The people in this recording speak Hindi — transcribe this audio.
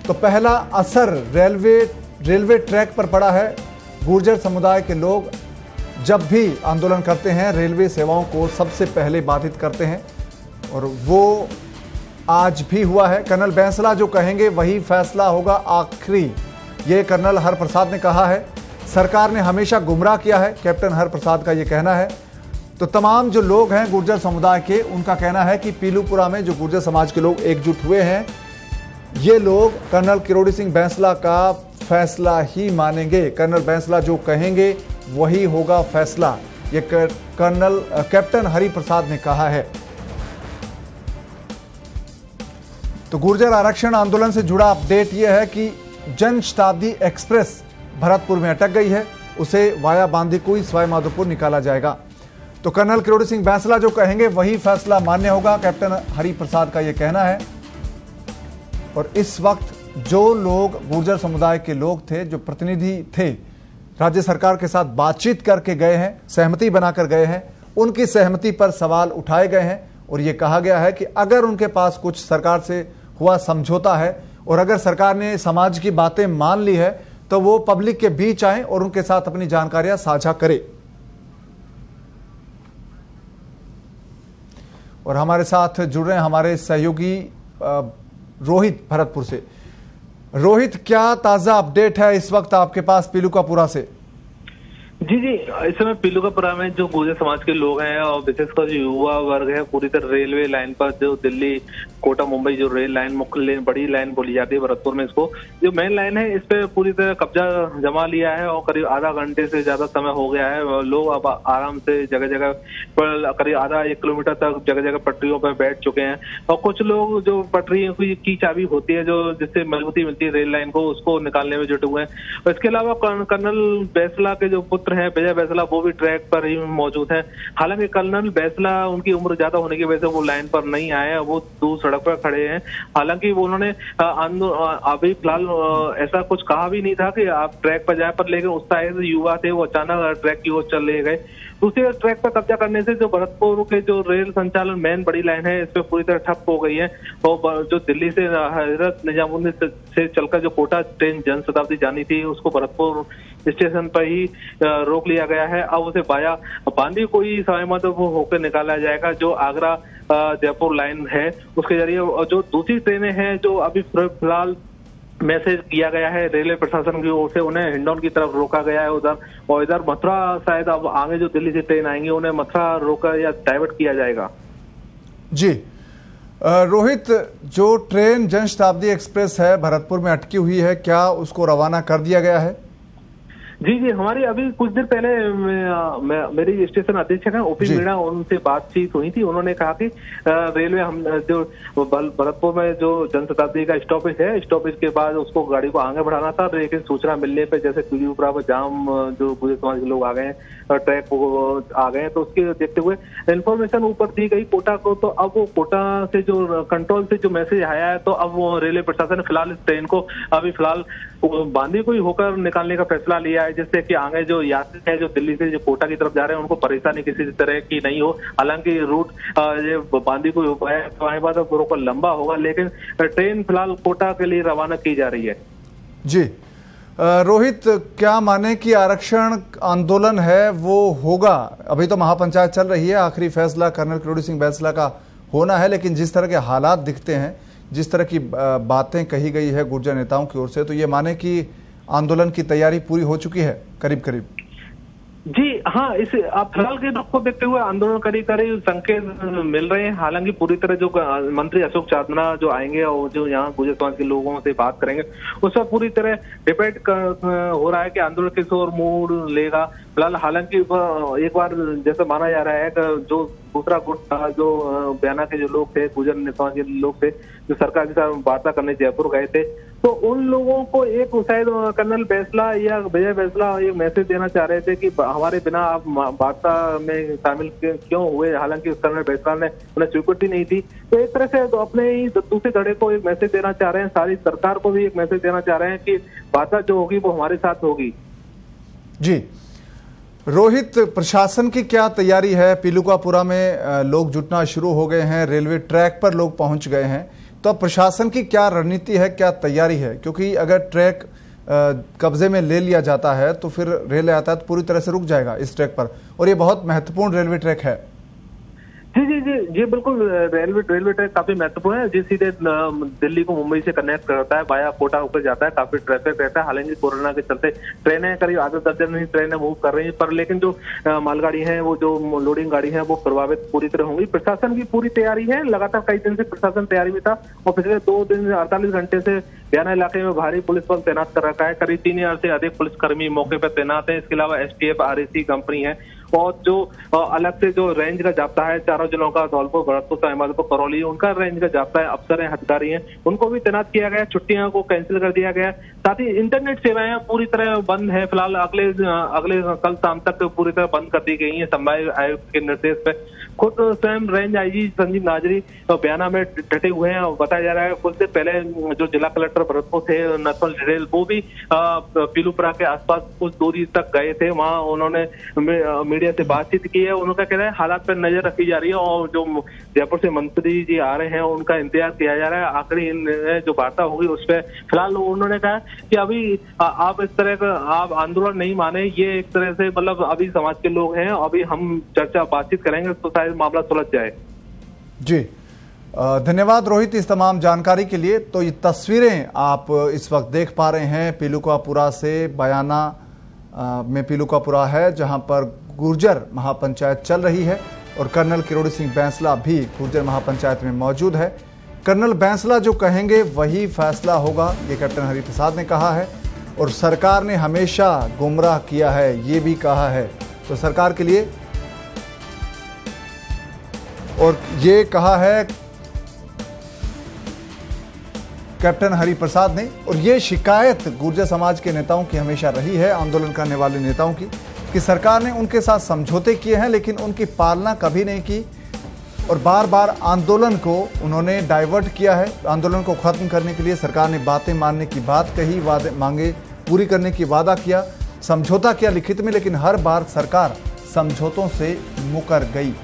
तो पहला असर रेलवे ट्रैक पर पड़ा है। गुर्जर समुदाय के लोग जब भी आंदोलन करते हैं रेलवे सेवाओं को सबसे पहले बाधित करते हैं और वो आज भी हुआ है। कर्नल बैंसला जो कहेंगे वही फैसला होगा आखिरी, ये कर्नल हरप्रसाद ने कहा है। सरकार ने हमेशा गुमराह किया है, कैप्टन हरप्रसाद का ये कहना है। तो तमाम जो लोग हैं गुर्जर समुदाय के, उनका कहना है कि पीलूपुरा में जो गुर्जर समाज के लोग एकजुट हुए हैं, ये लोग कर्नल किरोड़ी सिंह बैंसला का फैसला ही मानेंगे। कर्नल बैंसला जो कहेंगे वही होगा फैसला, ये कैप्टन हरिप्रसाद ने कहा है। तो गुर्जर आरक्षण आंदोलन से जुड़ा अपडेट यह है कि जन शताब्दी एक्सप्रेस भरतपुर में अटक गई है, उसे वाया बांदीकुई सवाई माधोपुर निकाला जाएगा। तो कर्नल किरोड़ी सिंह बैंसला जो कहेंगे वही फैसला मान्य होगा, कैप्टन हरिप्रसाद का यह कहना है। और इस वक्त जो लोग गुर्जर समुदाय के लोग थे, जो प्रतिनिधि थे, राज्य सरकार के साथ बातचीत करके गए हैं, सहमति बनाकर गए हैं, उनकी सहमति पर सवाल उठाए गए हैं और यह कहा गया है कि अगर उनके पास कुछ सरकार से हुआ समझौता है और अगर सरकार ने समाज की बातें मान ली है तो वो पब्लिक के बीच आए और उनके साथ अपनी जानकारियां साझा करें। और हमारे साथ जुड़ रहे हैं हमारे सहयोगी रोहित भरतपुर से। रोहित, क्या ताजा अपडेट है इस वक्त आपके पास पीलूकापुरा से? जी, इस समय पीलूकापुरा में जो गुर्जर समाज के लोग हैं और विशेषकर जो युवा वर्ग है, पूरी तरह रेलवे लाइन पर जो दिल्ली कोटा मुंबई जो रेल लाइन मुख्य बड़ी लाइन बोली जाती है भरतपुर में, इसको जो मेन लाइन है इस पे पूरी तरह कब्जा जमा लिया है और करीब आधा घंटे से ज्यादा समय हो गया है। लोग अब आराम से जगह जगह पर करीब आधा 1 किलोमीटर तक जगह जगह पटरियों पर बैठ चुके हैं और कुछ लोग जो पटरियों की चाबी होती है जो जिससे मजबूती मिलती है रेल लाइन को, उसको निकालने में जुटे हुए हैं। इसके अलावा कर्नल बैंसला के जो पुत्र हैं विजय बैंसला, वो भी ट्रैक पर ही मौजूद हैं। हालांकि कर्नल बैंसला उनकी उम्र ज्यादा होने की वजह से वो लाइन पर नहीं आए, वो दूर सड़क पर खड़े हैं। हालांकि उन्होंने अभी फिलहाल ऐसा कुछ कहा भी नहीं था कि आप ट्रैक पर जाए, पर लेकिन उत्साहित युवा थे वो अचानक ट्रैक की ओर चले गए। दूसरी ट्रैक पर कब्जा करने से जो भरतपुर के जो रेल संचालन मेन बड़ी लाइन है इस पे पूरी तरह ठप हो गई है और जो दिल्ली से हजरत निजामुद्दीन से चलकर जो कोटा ट्रेन जन शताब्दी जानी थी उसको भरतपुर स्टेशन पर ही रोक लिया गया है। अब उसे वाया बांदीकुई सवाई माधोपुर होकर निकाला जाएगा। जो आगरा जयपुर लाइन है उसके जरिए जो दूसरी ट्रेनें हैं जो अभी फिलहाल मैसेज किया गया है रेलवे प्रशासन की ओर से, उन्हें हिंडौन की तरफ रोका गया है उधर, और इधर मथुरा शायद अब आगे जो दिल्ली से ट्रेन आएंगी उन्हें मथुरा रोका या डाइवर्ट किया जाएगा। जी रोहित, जो ट्रेन जन शताब्दी एक्सप्रेस है भरतपुर में अटकी हुई है, क्या उसको रवाना कर दिया गया है? जी, हमारी अभी कुछ देर पहले मेरी स्टेशन अधीक्षक है ओपी मीणा, उनसे बातचीत हुई थी। उन्होंने कहा कि रेलवे हम जो भरतपुर में जो जनशताब्दी का स्टॉपेज है, स्टॉपेज के बाद उसको गाड़ी को आगे बढ़ाना था, लेकिन सूचना मिलने पे जैसे पीलूपुरा पर जाम जो गुर्जर समाज के लोग आ गए हैं, ट्रैक को आ गए हैं, तो उसके देखते हुए इन्फॉर्मेशन ऊपर दी गई कोटा को। तो अब वो कोटा से जो कंट्रोल से जो मैसेज आया है, तो अब वो रेलवे प्रशासन ने फिलहाल इस ट्रेन को अभी फिलहाल बांदीकुई होकर निकालने का फैसला लिया है, जिससे कि आगे जो यात्री है जो दिल्ली से जो कोटा की तरफ जा रहे हैं उनको परेशानी किसी तरह की नहीं हो। हालांकि रूट ये बांदीकुई माधोपुर पर लंबा होगा, लेकिन ट्रेन फिलहाल कोटा के लिए रवाना की जा रही है। जी रोहित, क्या माने कि आरक्षण आंदोलन है वो होगा? अभी तो महापंचायत चल रही है, आखिरी फैसला कर्नल किरोड़ी सिंह बैंसला का होना है, लेकिन जिस तरह के हालात दिखते हैं, जिस तरह की बातें कही गई है गुर्जर नेताओं की ओर से, तो ये माने कि आंदोलन की तैयारी पूरी हो चुकी है करीब करीब? जी हाँ, इस फिलहाल के दुख को देखते हुए आंदोलन करीब संकेत मिल रहे हैं। हालांकि पूरी तरह जो मंत्री अशोक चांदना जो आएंगे और जो यहाँ गुर्जर समाज के लोगों से बात करेंगे उस पर पूरी तरह डिपेंड हो रहा है कि आंदोलन किस ओर मोड़ लेगा। फिलहाल हालांकि एक बार जैसा माना जा रहा है कि जो दूसरा गुट जो बयाना के जो लोग थे, गुर्जर समाज के लोग थे जो सरकार के साथ वार्ता करने जयपुर गए थे, तो उन लोगों को एक शायद कर्नल बैंसला या विजय बैंसला एक मैसेज देना चाह रहे थे कि हमारे बिना आप वार्ता में शामिल क्यों हुए। हालांकि कर्नल बैंसला ने उन्हें स्वीकृति नहीं थी, तो एक तरह से तो अपने ही दूसरे धड़े को एक मैसेज देना चाह रहे हैं, सारी सरकार को भी एक मैसेज देना चाह रहे हैं कि वार्ता जो होगी वो हमारे साथ होगी। जी रोहित, प्रशासन की क्या तैयारी है? पीलूकापुरा में लोग जुटना शुरू हो गए हैं, रेलवे ट्रैक पर लोग पहुंच गए हैं, तो अब प्रशासन की क्या रणनीति है, क्या तैयारी है? क्योंकि अगर ट्रैक कब्जे में ले लिया जाता है तो फिर रेल यातायात पूरी तरह से रुक जाएगा इस ट्रैक पर, और ये बहुत महत्वपूर्ण रेलवे ट्रैक है। जी जी जी जी बिल्कुल। रेलवे ट्रैक काफी महत्वपूर्ण है, जिस सीधे दिल्ली को मुंबई से कनेक्ट करता है, वाया कोटा होकर जाता है। काफी ट्रैफिक रहता है। हालांकि कोरोना के चलते ट्रेनें करीब आधा दर्जन ही ट्रेनें मूव कर रही हैं, पर लेकिन जो मालगाड़ी है, वो जो लोडिंग गाड़ी है, वो प्रभावित पूरी तरह होंगी। प्रशासन की पूरी तैयारी है, लगातार कई दिन से प्रशासन तैयारी में था और पिछले 2 दिन 48 घंटे से बयाना इलाके में भारी पुलिस बल तैनात कर रखा है। करीब 3000 से अधिक पुलिसकर्मी मौके पर तैनात है। इसके अलावा STF RAC कंपनी है और जो अलग से जो रेंज का जाप्ता है, चारों जिलों का, धौलपुर, भरतपुर, सवाईमाधोपुर, करौली, उनका रेंज का जाप्ता है, अफसर हैं, अधिकारी हैं, उनको भी तैनात किया गया। छुट्टियां को कैंसिल कर दिया गया। साथ ही इंटरनेट सेवाएं पूरी तरह बंद है फिलहाल। अगले कल शाम तक पूरी तरह बंद कर दी गई है संभाग आयुक्त के निर्देश पे। खुद स्वयं रेंज IG संजीव नाजरी बयाना में डटे हुए हैं और बताया जा रहा है कुछ देर पहले जो जिला कलेक्टर भरतपुर थे नथल डिडेल, वो भी पीलूपुरा के आसपास कुछ दूरी तक गए थे। वहां उन्होंने मीडिया से बातचीत की है। उनका कहना है हालात पर नजर रखी जा रही है और जो जयपुर से मंत्री जी आ रहे हैं उनका इंतजार किया जा रहा है। आखिरी जो वार्ता होगी उस पर फिलहाल उन्होंने कहा कि अभी आप इस तरह का आप आंदोलन नहीं माने, ये एक तरह से मतलब अभी समाज के लोग हैं, अभी हम चर्चा बातचीत करेंगे तो शायद मामला सुलझ जाए। जी धन्यवाद रोहित इस तमाम जानकारी के लिए। तो ये तस्वीरें आप इस वक्त देख पा रहे हैं पीलूकापुरा से। बयाना में पीलूकापुरा है जहां पर गुर्जर महापंचायत चल रही है और कर्नल किरोड़ी सिंह बैंसला भी गुर्जर महापंचायत में मौजूद है। कर्नल बैंसला जो कहेंगे वही फैसला होगा, ये कैप्टन हरिप्रसाद ने कहा है। और सरकार ने हमेशा गुमराह किया है, ये भी कहा है। तो सरकार के लिए और ये कहा है कैप्टन हरिप्रसाद ने। और ये शिकायत गुर्जर समाज के नेताओं की हमेशा रही है, आंदोलन करने वाले नेताओं की, कि सरकार ने उनके साथ समझौते किए हैं लेकिन उनकी पालना कभी नहीं की और बार बार आंदोलन को उन्होंने डाइवर्ट किया है। आंदोलन को खत्म करने के लिए सरकार ने बातें मानने की बात कही, वादे मांगे पूरी करने की वादा किया, समझौता किया लिखित में, लेकिन हर बार सरकार समझौतों से मुकर गई।